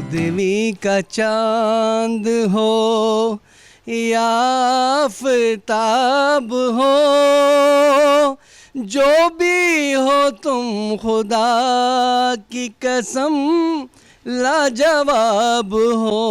चौदहवीं का चांद हो या आफताब हो, जो भी हो तुम खुदा की कसम लाजवाब हो।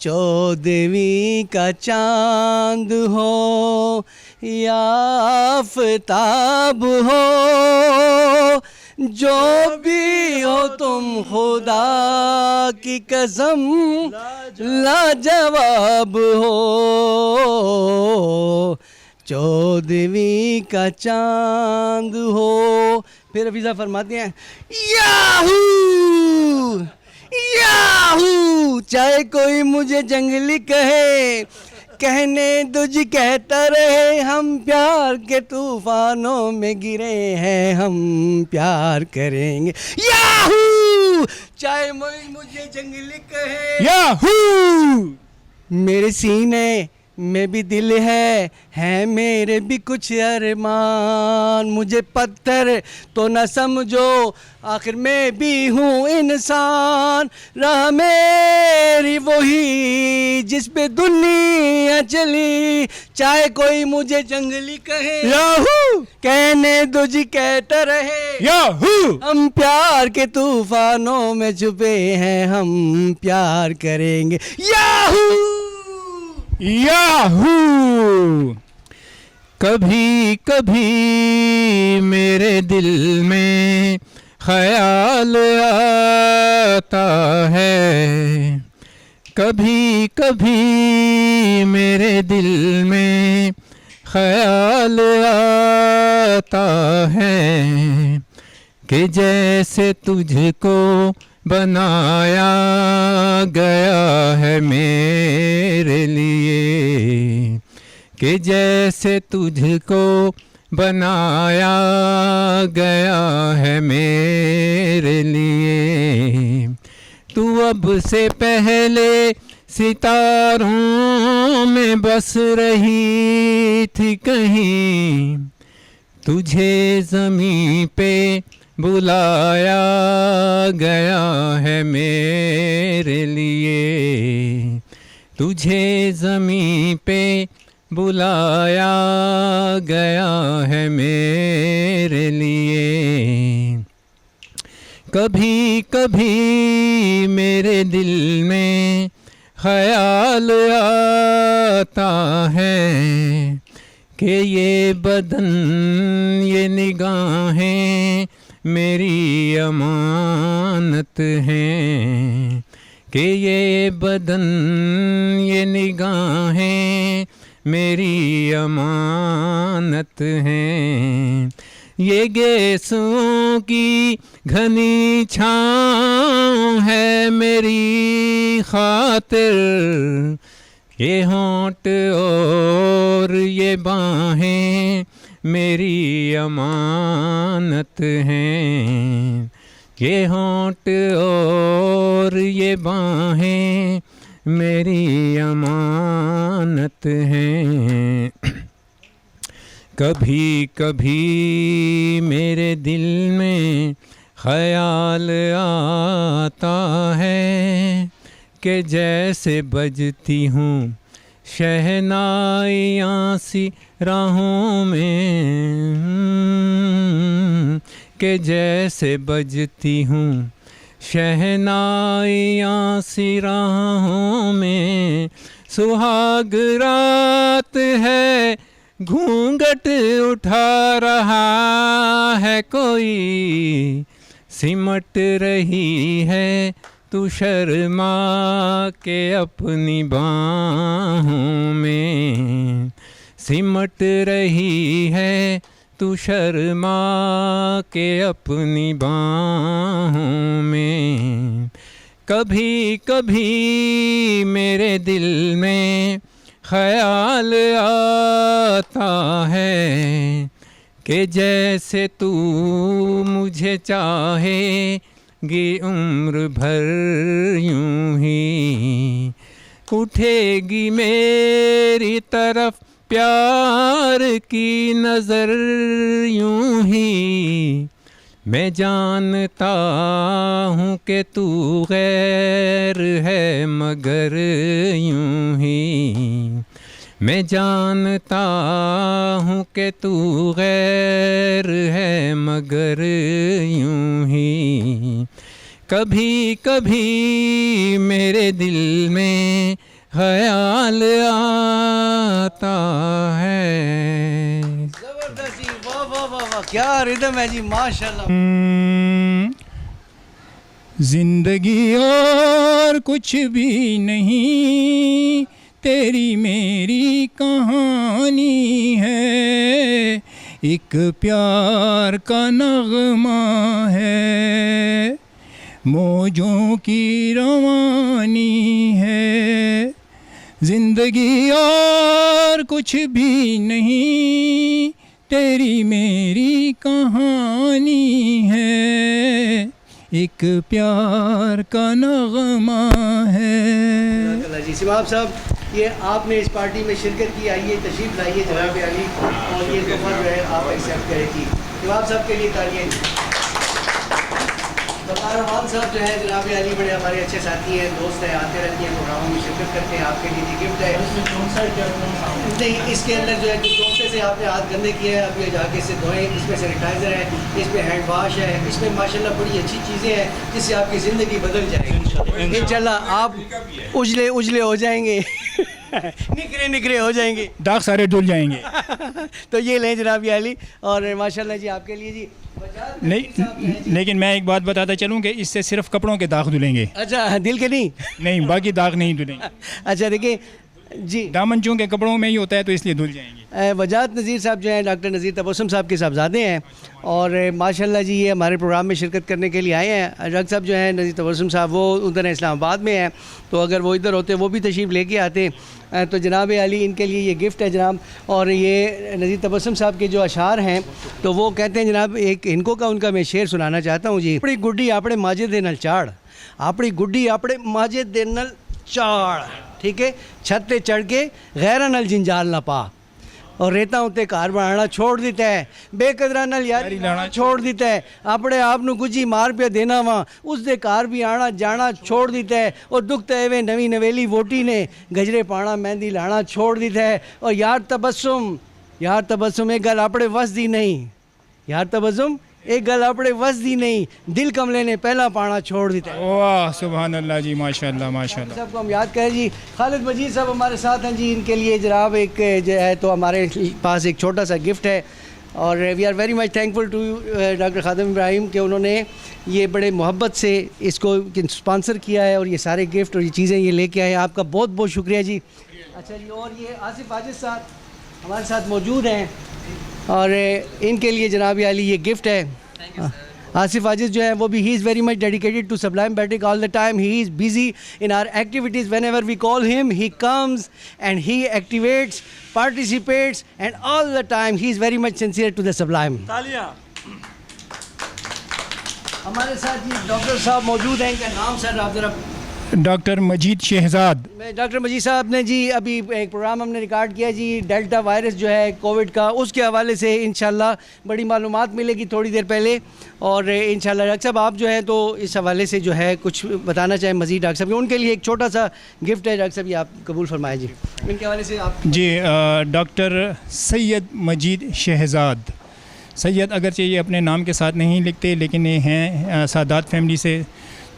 चौदहवीं का चांद हो या आफताब हो, जो भी हो तुम खुदा की कसम लाजवाब हो। चौदहवीं का चांद हो। फिर हफीज़ा फरमाते हैं याहू याहू, चाहे कोई मुझे जंगली कहे, कहने दो जी कहता रहे, हम प्यार के तूफानों में गिरे हैं, हम प्यार करेंगे। याहू, चाहे मुझे जंगली कहे, याहू, मेरे सीने में भी दिल है मेरे भी कुछ अरमान। मुझे पत्थर तो न समझो, आखिर मैं भी हूँ इंसान। राह मेरी वही जिस पे दुनिया चली, चाहे कोई मुझे जंगली कहे, याहू, कहने दो जी कहता रहे, याहू, हम प्यार के तूफानों में छुपे हैं, हम प्यार करेंगे। Yahoo Yahoo. कभी कभी मेरे दिल में ख्याल आता है, कभी कभी मेरे दिल में ख्याल आता है, कि जैसे तुझको बनाया गया है मेरे लिए, कि जैसे तुझको बनाया गया है मेरे लिए। तू अब से पहले सितारों में बस रही थी कहीं, तुझे ज़मीं पे बुलाया गया है मेरे लिए, तुझे ज़मीं पे बुलाया गया है मेरे लिए। कभी कभी मेरे दिल में ख्याल आता है, कि ये बदन ये निगाहें मेरी अमानत हैं, कि ये बदन ये निगाहें मेरी अमानत हैं। ये गेसों की घनी छाँव है मेरी खातिर, ये होंठ और ये बाहें मेरी अमानत हैं, ये होंठ और ये बाहें मेरी अमानत हैं। कभी कभी मेरे दिल में ख़याल आता है, कि जैसे बजती हूँ शहनाइयाँ सी राहों में, कि जैसे बजती हूँ शहनाइयाँ सी राहों में। सुहाग रात है घूंघट उठा रहा है कोई, सिमट रही है तू शर्मा के अपनी बाहों में, सिमट रही है तू शर्मा के अपनी बाहों में। कभी कभी मेरे दिल में ख्याल आता है, कि जैसे तू मुझे चाहेगी उम्र भर यूं ही, उठेगी मेरी तरफ प्यार की नज़र यूं ही, मैं जानता हूँ कि तू गैर है मगर यूं ही, मैं जानता हूँ कि तू गैर है मगर यूं ही, कभी कभी मेरे दिल में ख्याल आता है। जबरदस्त जी, वाह वाह वाह वाह, क्या रिदम है जी, माशाल्लाह। जिंदगी और कुछ भी नहीं, तेरी मेरी कहानी है, एक प्यार का नगमा है, मौजों की रवानी है। जिंदगी और कुछ भी नहीं, तेरी मेरी कहानी है, एक प्यार का नगमा है। जी सिमाब साहब, ये आपने इस पार्टी में शिरकत की, आइए तशरीफ लाइए जनाब अली, और ये तोहफा जो है आप एक्सेप्ट करें जी। सिमाब साहब के लिए तालियां। वकार रहमान साहब जो है जनाब अली बड़े हमारे अच्छे साथी हैं, दोस्त हैं, आते रहते हैं, प्रोग्रामों में शिरकत करते हैं। आपके लिए ये गिफ्ट है। नहीं, इसके अंदर जो है कि चौंसे से आपने हाथ गंदे किए हैं, अब ये जाके इससे धोएं। इसमें सैनिटाइज़र है, इसमें हैंड वाश है, इसमें माशाल्लाह बड़ी अच्छी चीज़ें हैं जिससे आपकी ज़िंदगी बदल जाएगी इंशाल्लाह। आप उजले उजले हो जाएंगे निकरे निकरे हो जाएंगे, दाग सारे धुल जाएंगे। तो ये लें जनाब अली, और माशाल्लाह जी आपके लिए जी। नहीं, लेकिन मैं एक बात बताता चलूँ कि इससे सिर्फ कपड़ों के दाग धुलेंगे। अच्छा, दिल के नहीं? नहीं, बाकी दाग नहीं धुलेंगे। अच्छा देखिए जी, दामन चूँकि कपड़ों में ही होता है तो इसलिए धुल जाएंगे। वजाहत नज़ीर साहब जो हैं डॉक्टर नज़ीर तबस्सुम साहब के साहबजादे हैं, और माशाल्लाह जी ये हमारे प्रोग्राम में शिरकत करने के लिए आए हैं। डॉक्टर साहब जो हैं नज़ीर तबस्सुम साहब, वो उधर इस्लामाबाद में हैं, तो अगर वो इधर होते वो भी तशरीफ़ लेके आते। तो जनाब अली इनके लिए ये गिफ्ट है जनाब, और ये नज़ीर तबस्सुम साहब के जो अशार हैं तो वो कहते हैं जनाब, एक इनको का उनका मैं शेर सुनाना चाहता हूँ जी। अपनी गुड्डी आपने माजे दे नल चाड़, अपनी गुड्डी आपने माजे दे नल चाड़, ठीक है, छत पे चढ़ के गैरा नल जिंजाल ना पा, और रेता उत्ते घर बनाना छोड़ दिता है, बेकदरा नल यारी लाना छोड़ दिता है, अपने आप नू गुजी मार पिया देना वा, उसके घर भी आना जाना छोड़ दिता है, और दुख तवे नवी नवेली वोटी ने गजरे पाना मेहंदी लाना छोड़ दिता है। और यार तबस्सुम एक गल अपने वस दी नहीं, यार तबस्सुम एक गल अपने वस दी नहीं, दिल कमले ने पहला पाना छोड़ दिता है। वाह सुभान अल्लाह जी, माशाल्लाह माशाल्लाह। सबको हम याद करें जी। खालिद मजीद साहब हमारे साथ हैं जी, इनके लिए जनाब एक जो है तो हमारे पास एक छोटा सा गिफ्ट है, और we are very much thankful to doctor Khadim Ibrahim कि उन्होंने ये बड़े मोहब्बत से इसको स्पॉन्सर किया है, और ये सारे गिफ्ट और ये चीज़ें ये लेके आए। आपका बहुत बहुत शुक्रिया जी। अच्छा जी, और ये आसिफ आजिज साहब हमारे साथ मौजूद हैं, और इनके लिए जनाब अली ये गिफ्ट है। आसिफ आजिज जो है वो भी, he is very much dedicated to sublime batik all the time, he is busy in our activities, whenever we call him he comes and he activates, participates, and all the time he is very much sincere to the sublime. हमारे साथ जी doctor साहब मौजूद हैं, इनका नाम sir आप ज़रा। Doctor मजीद Shahzad. Doctor मजीद साहब ने जी अभी एक प्रोग्राम हमने रिकॉर्ड किया जी, डेल्टा वायरस जो है कोविड का, उसके हवाले से इंशाल्लाह बड़ी मालूमात मिलेगी थोड़ी देर पहले, और इंशाल्लाह डॉक्टर साहब आप जो है तो इस हवाले से जो है कुछ बताना चाहें मज़ीद डॉक्टर साहब, उनके लिए एक छोटा सा गिफ्ट है डॉक्टर साहब, ये आप कबूल फरमाएँ जी, इनके हवाले से आप जी। डॉक्टर सैयद मजीद शहजाद। सैयद अगरचे ये अपने नाम के साथ नहीं लिखते, लेकिन ये हैं सादात फैमिली से,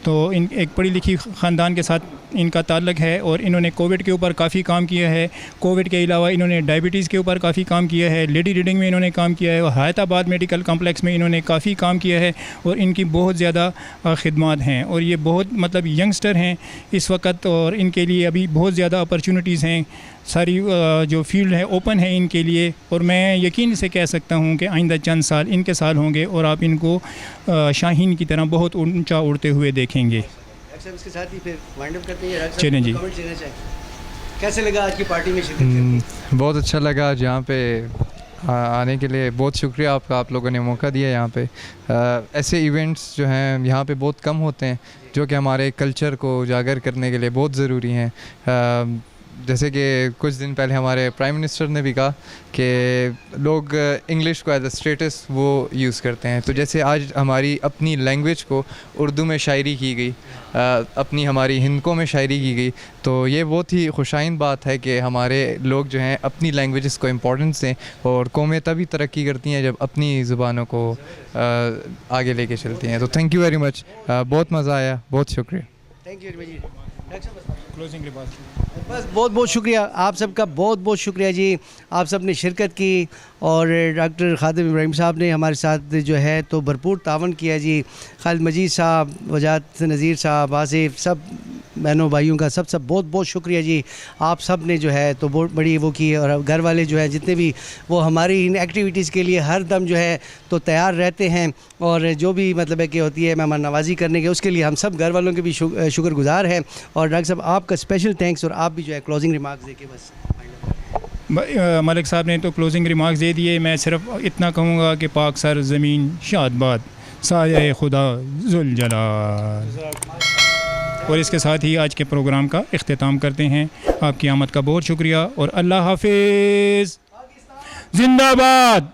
तो इन एक पढ़ी लिखी ख़ानदान के साथ इनका ताल्लुक़ है, और इन्होंने कोविड के ऊपर काफ़ी काम किया है। कोविड के अलावा इन्होंने डायबिटीज़ के ऊपर काफ़ी काम किया है, लेडी रीडिंग में इन्होंने काम किया है, और हैदराबाद मेडिकल कम्प्लेक्स में इन्होंने काफ़ी काम किया है, और इनकी बहुत ज़्यादा ख़िदमत हैं, और ये बहुत मतलब यंगस्टर हैं इस वक्त, और इनके लिए अभी बहुत ज़्यादा अपॉर्चुनिटीज़ हैं। सारी जो फील्ड है ओपन है इनके लिए, और मैं यकीन से कह सकता हूँ कि आइंदा चंद साल इनके साल होंगे और आप इनको शाहीन की तरह बहुत ऊंचा उड़ते हुए देखेंगे। इसके साथ ही फिर वाइंड अप करते हैं। चलें जी। कैसे लगा आज की पार्टी में शिरकत करके? बहुत अच्छा लगा आज यहाँ पे आने के लिए, बहुत शुक्रिया आपका, आप लोगों ने मौका दिया यहाँ पे। ऐसे इवेंट्स जो हैं यहाँ पे बहुत कम होते हैं, जो कि हमारे कल्चर को उजागर करने के लिए बहुत ज़रूरी हैं। जैसे कि कुछ दिन पहले हमारे प्राइम मिनिस्टर ने भी कहा कि लोग इंग्लिश को एज अ स्टेटस वो यूज़ करते हैं, तो जैसे आज हमारी अपनी लैंग्वेज को उर्दू में शायरी की गई, अपनी हमारी हिंदकों में शायरी की गई, तो ये बहुत ही खुशाइन बात है कि हमारे लोग जो हैं अपनी लैंग्वेजेस को इम्पोर्टेंस दें, और कौमें तभी तरक्की करती हैं जब अपनी ज़ुबानों को आगे लेके चलती हैं। तो थैंक यू वेरी मच, बहुत मज़ा आया, बहुत शुक्रिया। Thank you Majid. Closing remarks. बस बहुत बहुत शुक्रिया आप सबका, बहुत बहुत शुक्रिया जी, आप सब ने शिरकत की और डॉक्टर खादिम इब्राहिम साहब ने हमारे साथ जो है तो भरपूर तावन किया जी। खालिद मजीद साहब, वजात नज़ीर साहब, आसिफ, सब बहनों भाइयों का सब बहुत बहुत शुक्रिया जी। आप सब ने जो है तो बहुत बड़ी वो की, और घर वाले जो है जितने भी वो हमारी इन एक्टिविटीज़ के लिए हर दम जो है तो तैयार रहते हैं, और जो भी मतलब है कि होती है मेहमान नवाजी करने के, उसके लिए हम सब घर वालों के भी शुक्रगुजार हैं। और डॉक्टर साहब आपका स्पेशल थैंक्स, और आप भी जो है क्लोजिंग रिमार्क्स देके बस। मलिक साहब ने तो क्लोजिंग रिमार्क्स दे दिए, मैं सिर्फ इतना कहूँगा कि पाक सर ज़मीन शादबाद साया खुदा जुल जलाल। और इसके साथ ही आज के प्रोग्राम का इख्तिताम करते हैं। आपकी आमद का बहुत शुक्रिया और अल्लाह हाफिज़। जिंदाबाद।